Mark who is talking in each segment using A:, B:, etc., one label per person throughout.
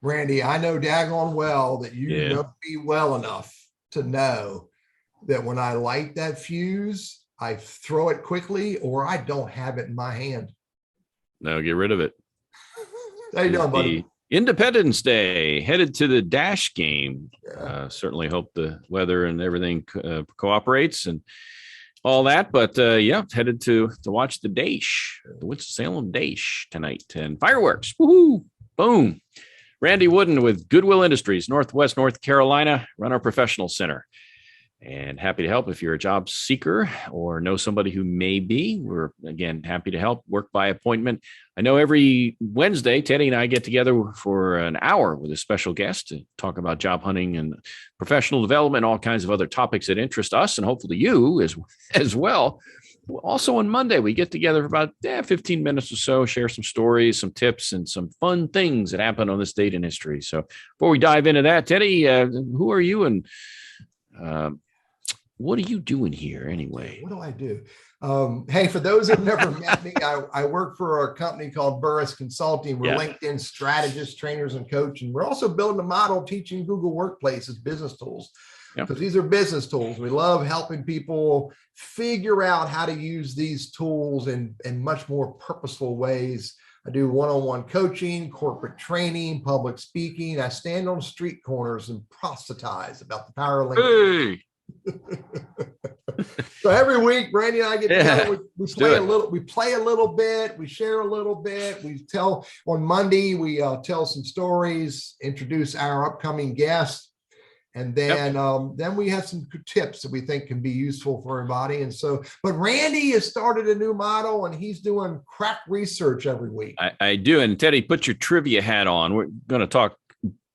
A: Randy, I know daggone well that you know me well enough to know that when I light that fuse, I throw it quickly or I don't have it in my hand.
B: No, get rid of it.
A: How you doing, buddy?
B: Independence Day, headed to the Dash game.
A: Yeah.
B: Certainly hope the weather and everything cooperates and all that. But headed to watch the Dash, the Winston-Salem Dash tonight, and fireworks. Woohoo! Boom. Randy Wooden with Goodwill Industries, Northwest North Carolina, run our professional center. And happy to help if you're a job seeker or know somebody who may be. We're, again, happy to help, work by appointment. I know every Wednesday, Teddy and I get together for an hour with a special guest to talk about job hunting and professional development, all kinds of other topics that interest us and hopefully you as well. Also on Monday, we get together for about 15 minutes or so, share some stories, some tips, and some fun things that happened on this date in history. So before we dive into that, Teddy, who are you and what are you doing here anyway?
A: What do I do? Hey, for those who've never met me, I work for a company called Burriss Consulting. We're LinkedIn strategists, trainers, and coach. And we're also building a model teaching Google Workplaces business tools. Because these are business tools. We love helping people figure out how to use these tools in much more purposeful ways. I do one-on-one coaching, corporate training, public speaking. I stand on street corners and proselytize about the power of LinkedIn.
B: Hey.
A: So every week, Randy and I get together. We play a little. We play a little bit. We share a little bit. We tell on Monday. We tell some stories, introduce our upcoming guests, and then then we have some tips that we think can be useful for everybody. And so, but Randy has started a new model, and he's doing crack research every week.
B: I do. And Teddy, put your trivia hat on. We're going to talk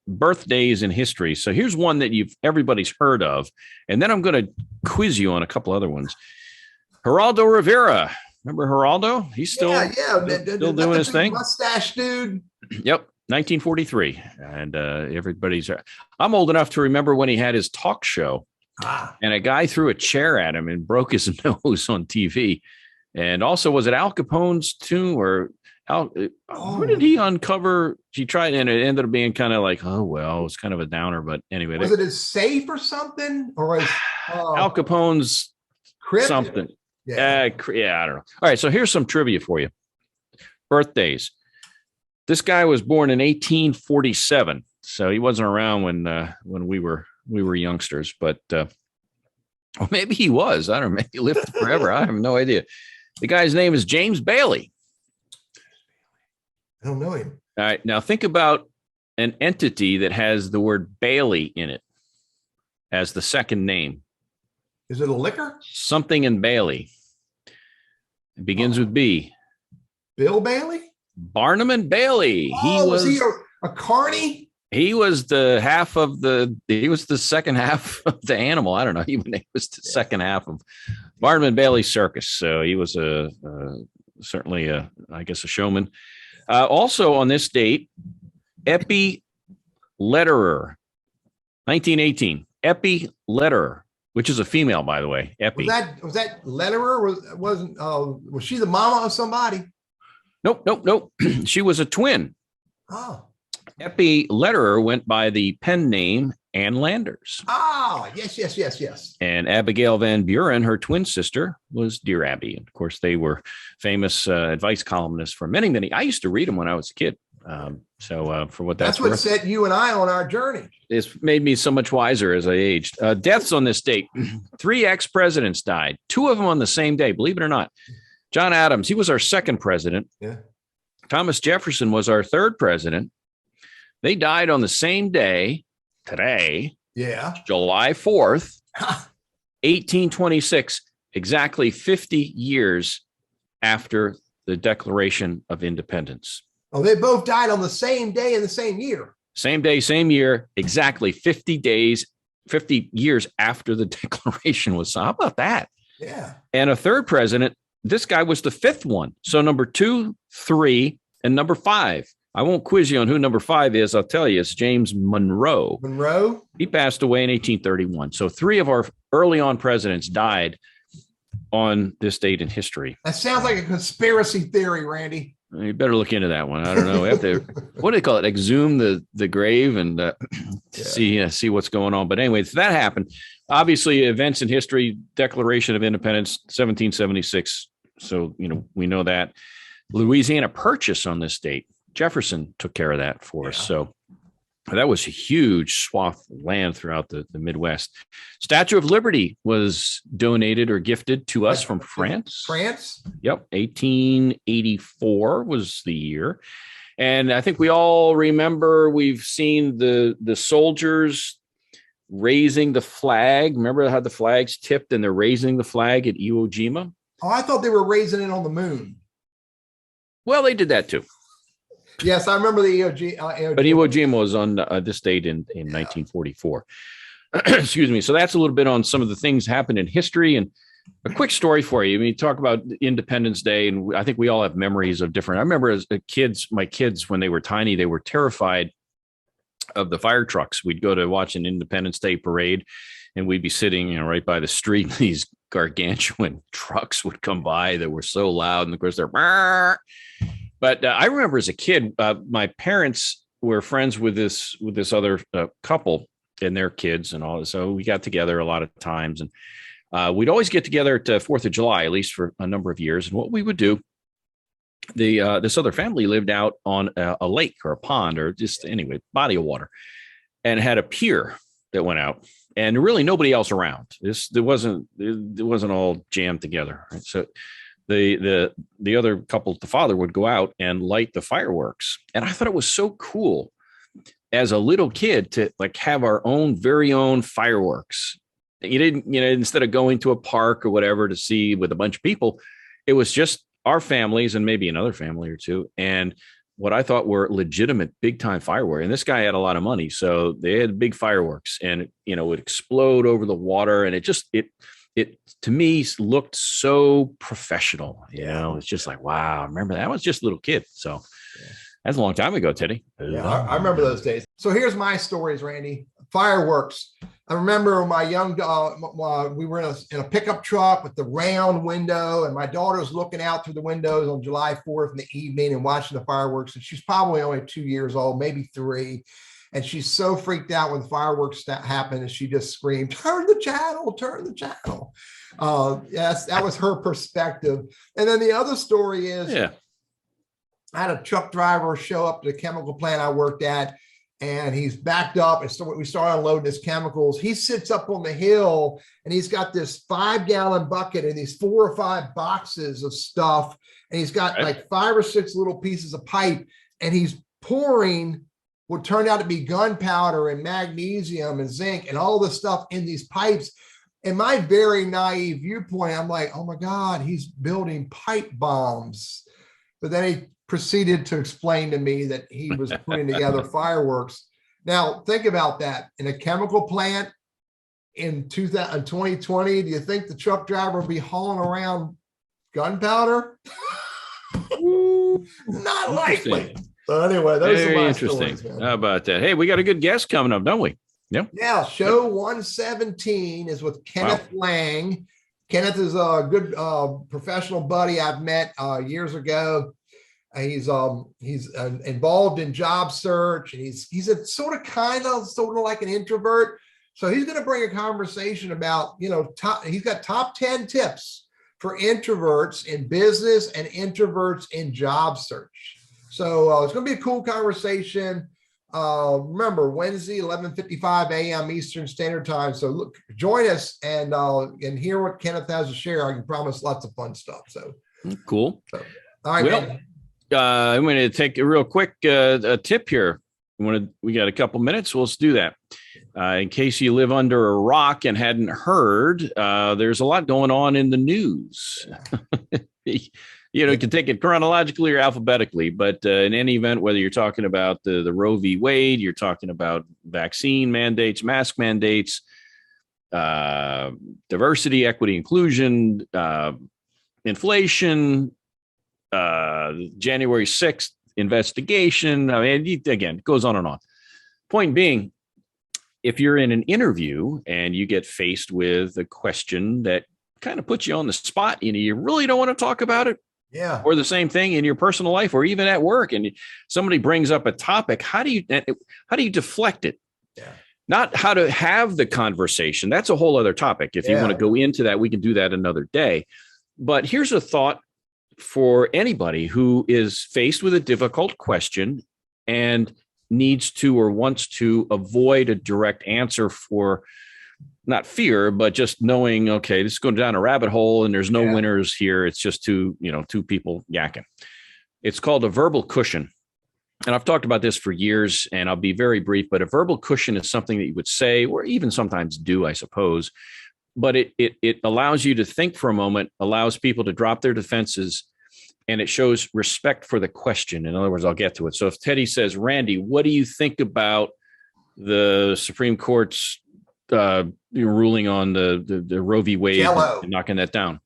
B: birthdays in history. So here's one that everybody's heard of, and then I'm going to quiz you on a couple other ones. Geraldo Rivera, remember Geraldo? He's still still doing his thing.
A: Mustache dude.
B: Yep, 1943, and everybody's. I'm old enough to remember when he had his talk show, and a guy threw a chair at him and broke his nose on TV. And also, was it Al Capone's too, or? Where did he uncover? He tried, and it ended up being kind of like, oh, well, it's kind of a downer. But anyway,
A: was it his safe or something? Or
B: Al Capone's crypt? Something? Yeah, I don't know. All right, so here's some trivia for you. Birthdays. This guy was born in 1847, so he wasn't around when we were youngsters. But or maybe he was. I don't know. Maybe he lived forever. I have no idea. The guy's name is James Bailey.
A: I don't know him.
B: All right. Now think about an entity that has the word Bailey in it as the second name.
A: Is it a liquor?
B: Something in Bailey. It begins with B.
A: Bill Bailey?
B: Barnum and Bailey.
A: Was he a carny?
B: He was the second half of the animal. I don't know. He was the second half of Barnum and Bailey Circus. So he was certainly a showman. Also on this date, Eppie Lederer, 1918. Eppie Lederer, which is a female, by the way. Eppie.
A: Was that Lederer? Was she the mama of somebody?
B: Nope. She was a twin.
A: Oh.
B: Eppie Lederer went by the pen name Ann Landers.
A: Ah, yes.
B: And Abigail Van Buren, her twin sister, was Dear Abby. And of course, they were famous advice columnists for many, many. I used to read them when I was a kid. For what that's
A: what
B: worth.
A: set you and I on our journey.
B: It's made me so much wiser as I aged. Deaths on this date. 3 ex-presidents died. 2 of them on the same day, believe it or not. John Adams, he was our second president.
A: Yeah.
B: Thomas Jefferson was our third president. They died on the same day today.
A: Yeah.
B: July 4th, 1826, exactly 50 years after the Declaration of Independence.
A: Oh, they both died on the same day in the same year.
B: Same day, same year, exactly 50 years after the Declaration was signed. How about that?
A: Yeah.
B: And a third president, this guy was the 5th one. So number 2, 3, and number 5. I won't quiz you on who number 5 is. I'll tell you, it's James Monroe.
A: Monroe?
B: He passed away in 1831. So 3 of our early on presidents died on this date in history.
A: That sounds like a conspiracy theory, Randy.
B: You better look into that one. I don't know. We have to, what do they call it? Exhume the grave and see what's going on. But anyway, so that happened. Obviously, events in history, Declaration of Independence, 1776. So, we know that. Louisiana Purchase on this date. Jefferson took care of that for us. So that was a huge swath of land throughout the Midwest. Statue of Liberty was donated or gifted to us from France. Yep. 1884 was the year. And I think we all remember, we've seen the soldiers raising the flag. Remember how the flag's tipped and they're raising the flag at Iwo Jima?
A: Oh, I thought they were raising it on the moon.
B: Well, they did that too.
A: Yes, I remember the Iwo
B: But Iwo Jima was on this date in 1944. Excuse me. So that's a little bit on some of the things happened in history. And a quick story for you. I mean, talk about Independence Day, and I think we all have memories of different. I remember as my kids, when they were tiny, they were terrified of the fire trucks. We'd go to watch an Independence Day parade, and we'd be sitting, right by the street. These gargantuan trucks would come by that were so loud, and of course they're. But I remember as a kid, my parents were friends with this other couple and their kids and all. So we got together a lot of times, and we'd always get together at 4th of July, at least for a number of years. And what we would do, this other family lived out on a lake or a pond or just anyway, body of water, and had a pier that went out, and really nobody else around. It wasn't all jammed together. Right? So the other couple, the father would go out and light the fireworks. And I thought it was so cool as a little kid to have our very own fireworks. You didn't, instead of going to a park or whatever to see with a bunch of people, it was just our families and maybe another family or two. And what I thought were legitimate big time fireworks. And this guy had a lot of money. So they had big fireworks, and, it would explode over the water. And it to me looked so professional. It's just like, wow, remember that? I was just a little kid. So that's a long time ago, Teddy.
A: Yeah, I remember those days. So here's my stories, Randy. Fireworks. I remember my young, we were in a pickup truck with the round window, and my daughter's looking out through the windows on July 4th in the evening and watching the fireworks. And she's probably only 2 years old, maybe 3. And she's so freaked out when the fireworks happened, and she just screamed, turn the channel, turn the channel. Yes, that was her perspective. And then the other story is, I had a truck driver show up to the chemical plant I worked at, and he's backed up. And so we started unloading his chemicals. He sits up on the hill, and he's got this 5-gallon bucket and these 4 or 5 boxes of stuff. And he's got like 5 or 6 little pieces of pipe, and he's pouring what turned out to be gunpowder and magnesium and zinc and all this stuff in these pipes. In my very naive viewpoint, I'm like, oh my God, he's building pipe bombs. But then he proceeded to explain to me that he was putting together fireworks. Now, think about that. In a chemical plant in 2020, do you think the truck driver will be hauling around gunpowder? Not likely. So anyway, those are my
B: interesting
A: stories, man.
B: How about that? Hey, we got a good guest coming up, don't we?
A: Yeah. Show 117 is with Kenneth Lang. Kenneth is a good professional buddy I've met years ago. He's involved in job search, and he's a sort of like an introvert. So he's going to bring a conversation about, he's got top 10 tips for introverts in business and introverts in job search. So it's going to be a cool conversation. Remember, Wednesday, 11:55 a.m. Eastern Standard Time. So look, join us and hear what Kenneth has to share. I can promise lots of fun stuff. So
B: cool.
A: So, all right.
B: Well, I'm going to take a real quick tip here. We got a couple minutes. Well, let's do that. In case you live under a rock and hadn't heard, there's a lot going on in the news. You can take it chronologically or alphabetically, but in any event, whether you're talking about the Roe v. Wade, you're talking about vaccine mandates, mask mandates, diversity, equity, inclusion, inflation, January 6th investigation. I mean, again, it goes on and on. Point being, if you're in an interview and you get faced with a question that kind of puts you on the spot, you really don't want to talk about it,
A: Yeah.
B: Or the same thing in your personal life or even at work. And somebody brings up a topic. How do you deflect it?
A: Yeah.
B: Not how to have the conversation. That's a whole other topic. If you want to go into that, we can do that another day. But here's a thought for anybody who is faced with a difficult question and needs to or wants to avoid a direct answer for not fear, but just knowing, okay, this is going down a rabbit hole and there's no winners here. It's just two people yakking. It's called a verbal cushion. And I've talked about this for years, and I'll be very brief, but a verbal cushion is something that you would say, or even sometimes do, I suppose. But it allows you to think for a moment, allows people to drop their defenses, and it shows respect for the question. In other words, I'll get to it. So if Teddy says, Randy, what do you think about the Supreme Court's ruling on the Roe v. Wade and knocking that down?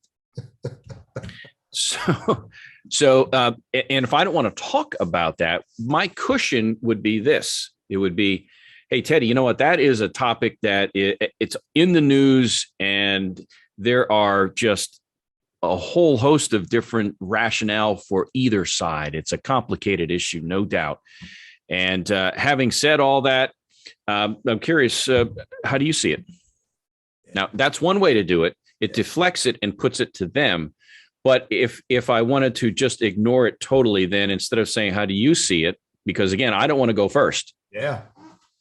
B: So, and if I don't want to talk about that, my cushion would be this. It would be, hey, Teddy, you know what? That is a topic that it's in the news, and there are just a whole host of different rationale for either side. It's a complicated issue, no doubt. And having said all that, I'm curious, how do you see it? Now, that's one way to do it. It deflects it and puts it to them. But if I wanted to just ignore it totally, then instead of saying, how do you see it? Because again, I don't want to go first.
A: Yeah.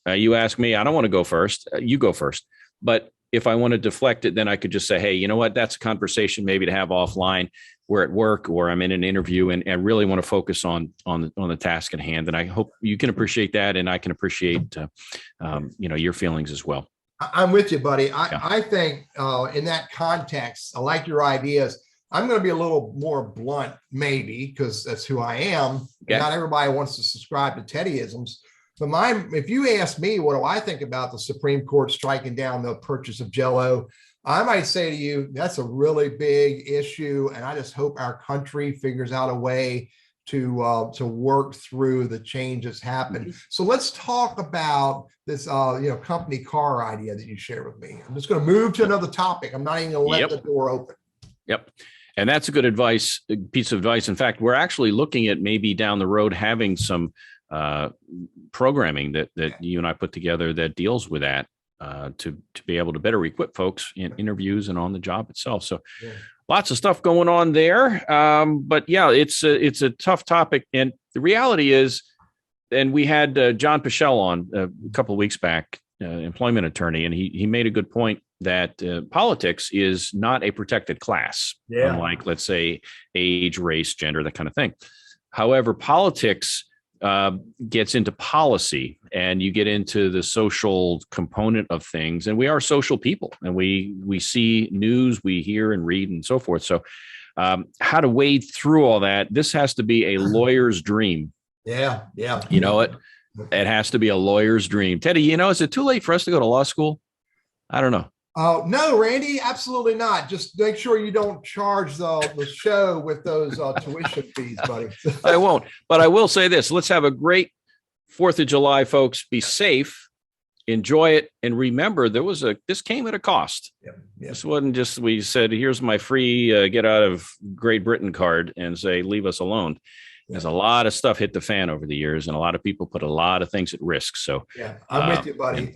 B: You ask me, I don't want to go first. You go first. But if I want to deflect it, then I could just say, hey, you know what? That's a conversation maybe to have offline. We're at work or I'm in an interview and I really want to focus on the task at hand. And I hope you can appreciate that. And I can appreciate, your feelings as well.
A: I'm with you, buddy. I think in that context, I like your ideas. I'm going to be a little more blunt, maybe, because that's who I am. Yeah. Not everybody wants to subscribe to Teddyisms. But if you ask me, what do I think about the Supreme Court striking down the purchase of Jell-O? I might say to you, that's a really big issue. And I just hope our country figures out a way to work through the change that's happened. Mm-hmm. So let's talk about this, company car idea that you shared with me. I'm just going to move to another topic. I'm not even going to let the door open.
B: Yep. And that's a good piece of advice. In fact, we're actually looking at maybe down the road having some programming that you and I put together that deals with that to be able to better equip folks in interviews and on the job itself. So lots of stuff going on there. But yeah, it's a tough topic. And the reality is, and we had John Pichelle on a couple of weeks back, employment attorney, and he made a good point that politics is not a protected class, unlike, let's say, age, race, gender, that kind of thing. However, politics gets into policy and you get into the social component of things. And we are social people and we see news, we hear and read and so forth. So how to wade through all that, this has to be a lawyer's dream.
A: Yeah.
B: You know what? It has to be a lawyer's dream. Teddy, is it too late for us to go to law school? I don't know.
A: No, Randy, absolutely not. Just make sure you don't charge the show with those tuition fees, buddy.
B: I won't, but I will say this. Let's have a great 4th of July, folks. Be safe, enjoy it, and remember this came at a cost. Yep. This wasn't just, we said, here's my free get out of Great Britain card and say, leave us alone. There's a lot of stuff hit the fan over the years, and a lot of people put a lot of things at risk. So
A: I'm with you, buddy.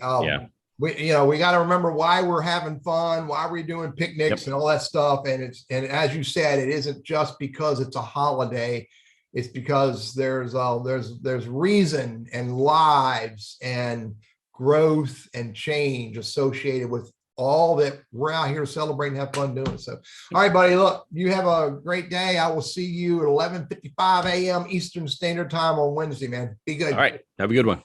A: We got to remember why we're having fun, why we're doing picnics and all that stuff. And as you said, it isn't just because it's a holiday. It's because there's reason and lives and growth and change associated with all that we're out here celebrating, have fun doing. So, all right, buddy, look, you have a great day. I will see you at 11:55 a.m. Eastern Standard Time on Wednesday, man. Be good.
B: All right. Have a good one.